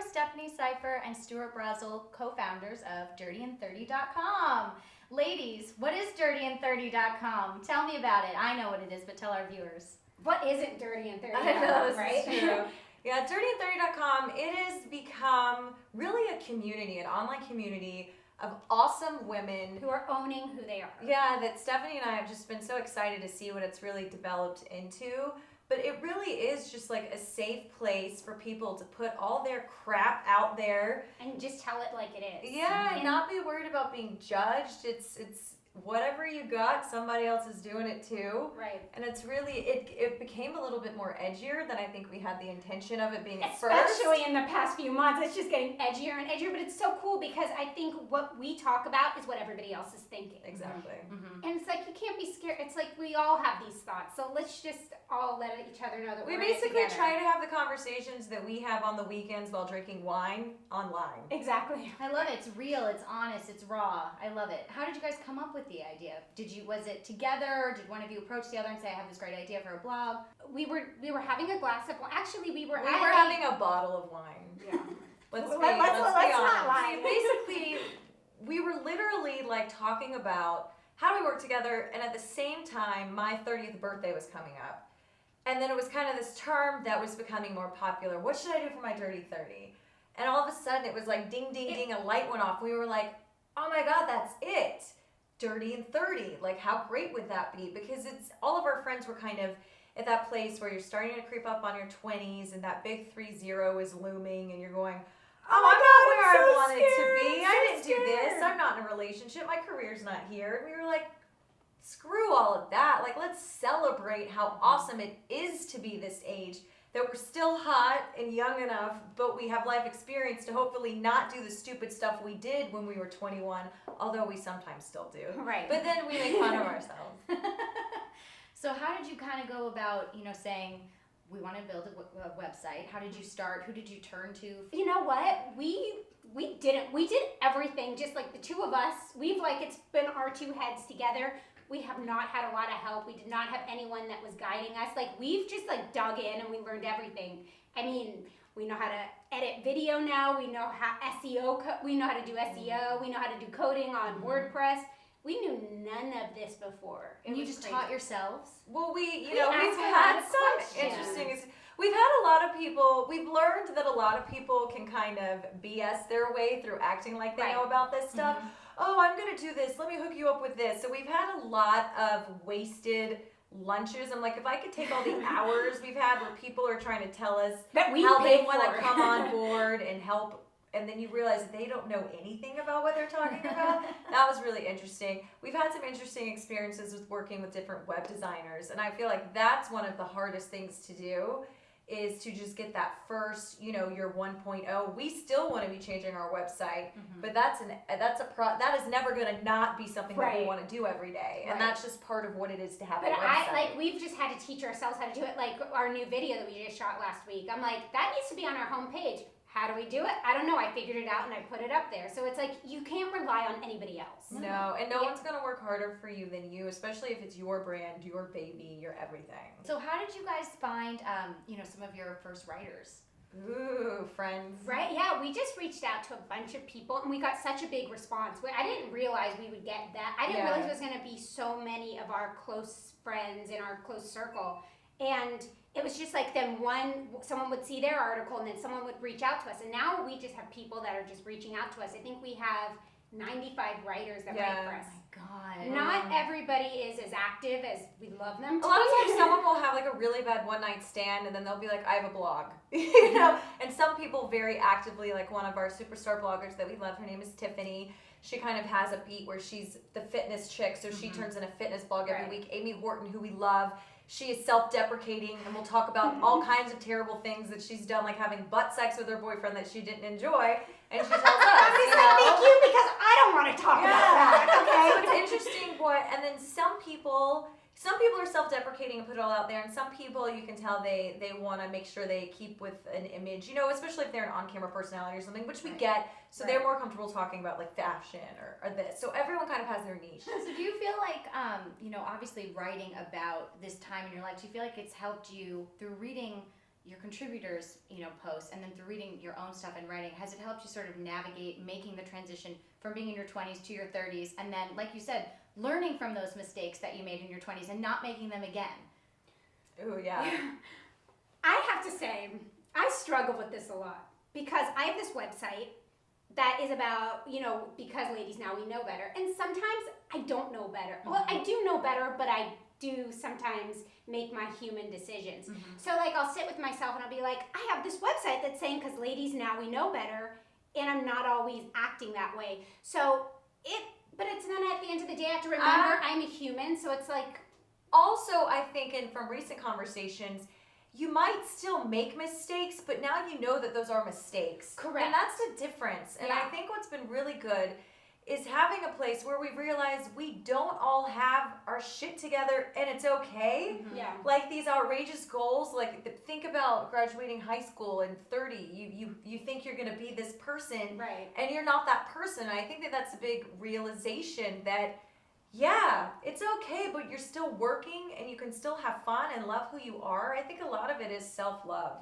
Stephanie Seifer and Stuart Brazel, co-founders of dirtyand30.com. Ladies, what is dirtyand30.com? Tell me about it. I know what it is, but tell our viewers. What isn't dirtyand30.com, I know, right? this is true. Yeah, dirtyand30.com, it has become really a community, an online community of awesome women Who are owning who they are. Yeah, that Stephanie and I have just been so excited to see what it's really developed into. But it really is just like a safe place for people to put all their crap out there. And just tell it like it is. Yeah, and not be worried about being judged. It's whatever you got, somebody else is doing it too. Right. And it's really, it became a little bit more edgier than I think we had the intention of it being at first. Especially in the past few months, it's just getting edgier and edgier, but it's so cool because I think what we talk about is what everybody else is thinking. Exactly. Mm-hmm. And it's like, you can't be scared. It's like we all have these thoughts, so let's just all let each other know that We we're in it basically together. try to have the conversations that we have on the weekends while drinking wine online. Exactly. I love it. It's real, it's honest, it's raw. I love it. How did you guys come up with the idea? Was it together? Did one of you approach the other and say, I have this great idea for a blog? We were having a glass of wine. Actually, we were having a bottle of wine. Yeah. Let's Let's be not honest. lie. Basically, we were literally like talking about how do we work together, and at the same time, my 30th birthday was coming up. And then it was kind of this term that was becoming more popular. What should I do for my dirty 30? And all of a sudden, it was like ding, ding, ding, a light went off. We were like, oh my God, that's it. Dirty and 30. Like, how great would that be? Because it's all of our friends were kind of at that place where you're starting to creep up on your 20s and that big 30 is looming and you're going, I'm not where I wanted to be. I didn't do this. I'm not in a relationship. My career's not here. And we were like, screw all of that. Like, let's celebrate how awesome it is to be this age, that we're still hot and young enough, but we have life experience to hopefully not do the stupid stuff we did when we were 21, although we sometimes still do. Right. But then we make fun of ourselves. So how did you kind of go about, saying, we want to build a website? How did you start? Who did you turn to? You know what? We did everything just like the two of us. It's been our two heads together. We have not had a lot of help. We did not have anyone that was guiding us. We've just dug in and we learned everything. I mean, we know how to edit video now. We know how we know how to do SEO. We know how to do coding on WordPress. We knew none of this before. And you just taught yourselves? Well, we've asked a had lot of some questions. interesting. We've had a lot of people. We've learned that a lot of people can kind of BS their way through acting like they know about this stuff. Mm-hmm. Oh, I'm gonna do this. Let me hook you up with this. So we've had a lot of wasted lunches. I'm like, if I could take all the hours we've had where people are trying to tell us That we how they paid want to for. come on board and help. And then you realize they don't know anything about what they're talking about. That was really interesting. We've had some interesting experiences with working with different web designers. And I feel like that's one of the hardest things to do, is to just get that first, your 1.0. We still want to be changing our website, but that is never going to not be something that we want to do every day. And that's just part of what it is to have a website. We've just had to teach ourselves how to do it. Like our new video that we just shot last week. I'm like, that needs to be on our homepage. How do we do it? I don't know. I figured it out and I put it up there. So it's like, you can't rely on anybody else. No, and no one's going to work harder for you than you, especially if it's your brand, your baby, your everything. So how did you guys find, some of your first writers? Ooh, friends. Right? Yeah, we just reached out to a bunch of people and we got such a big response. I didn't realize we would get that. I didn't realize it was going to be so many of our close friends in our close circle. And it was just like then someone would see their article and then someone would reach out to us. And now we just have people that are just reaching out to us. I think we have 95 writers that write for us. Oh my God. Not everybody is as active as we love them to A lot of be. times someone will have a really bad one-night stand and then they'll be like, I have a blog. And some people very actively, like one of our superstar bloggers that we love, her name is Tiffany. She kind of has a beat where she's the fitness chick, so she turns in a fitness blog every week. Amy Horton, who we love, she is self-deprecating and will talk about all kinds of terrible things that she's done, like having butt sex with her boyfriend that she didn't enjoy. And she tells us, Thank you, because I don't want to talk about that. Okay. So it's interesting and then some people are self-deprecating and put it all out there, and some people you can tell they want to make sure they keep with an image, especially if they're an on-camera personality or something, which we get. So they're more comfortable talking about fashion or this. So everyone kind of has their niche. So do you feel like, obviously writing about this time in your life, do you feel like it's helped you through reading, your contributors, posts, and then through reading your own stuff and writing, has it helped you sort of navigate making the transition from being in your 20s to your 30s, and then, like you said, learning from those mistakes that you made in your 20s and not making them again? Ooh, yeah. I have to say, I struggle with this a lot because I have this website that is about, because ladies now we know better. And sometimes I don't know better. Well, I do know better, but I do sometimes make my human decisions. So like I'll sit with myself and I'll be like, I have this website that's saying because ladies now we know better, and I'm not always acting that way. But it's then at the end of the day I have to remember I'm a human, so it's like. Also, I think, and from recent conversations, you might still make mistakes, but now you know that those are mistakes. Correct. And that's the difference. And I think what's been really good is having a place where we realize we don't all have our shit together and it's okay. Yeah. Like these outrageous goals, like think about graduating high school and 30. You think you're going to be this person, Right. and you're not that person. I think that that's a big realization that, yeah, it's okay, but you're still working and you can still have fun and love who you are. I think a lot of it is self-love.